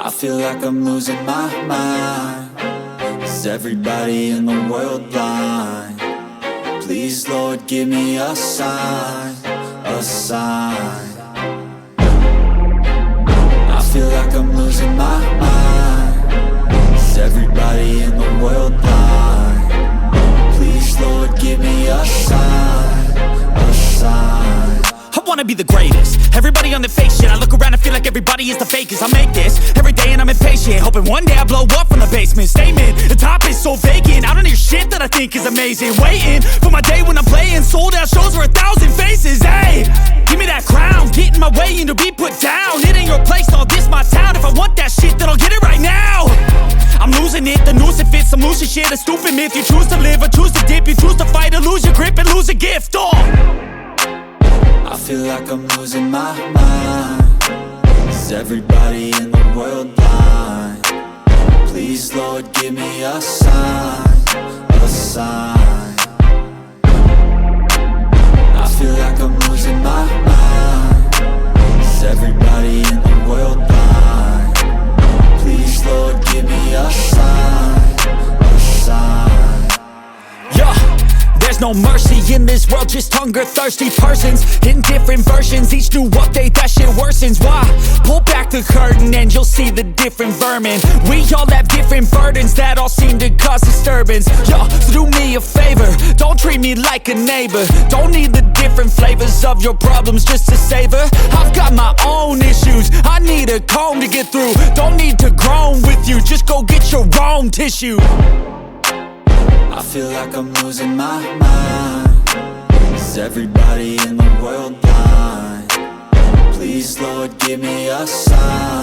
I feel like I'm losing my mind. Is everybody in the world blind? Please, Lord, give me a sign, a sign. I feel like I'm losing my mind. Is everybody in the world blind? Please, Lord, give me a sign, a sign. I wanna be the greatest. Everybody on the fake shit. I look around and feel like everybody is the fakest. I make this every day and I'm impatient, hoping one day I blow up from the basement. Statement, the top is so vacant. I don't hear shit that I think is amazing. Waiting for my day when I'm playing sold out shows for 1,000 faces. Hey, give me that crown, get in my way and to be put down. It ain't your place, all this my town. If I want that shit, then I'll get it right now. I'm losing it, the noose it fits. I'm losing shit, a stupid myth. You choose to live or choose to dip. You choose to fight or lose your grip and lose a gift. I feel like I'm losing my mind. Is everybody in the world blind? Please, Lord, give me a sign, a sign. I feel like I'm losing my mind. Is everybody in the world blind? Please, Lord, give me a sign, a sign. Yeah. There's no mercy in this world, just hunger-thirsty persons in different versions, each new update, that shit worsens. Why? Pull back the curtain and you'll see the different vermin. We all have different burdens that all seem to cause disturbance. Yo, so do me a favor, don't treat me like a neighbor. Don't need the different flavors of your problems just to savor. I've got my own issues, I need a comb to get through. Don't need to groan with you, just go get your own tissue. I feel like I'm losing my mind. Is everybody in the world blind? Please, Lord, give me a sign.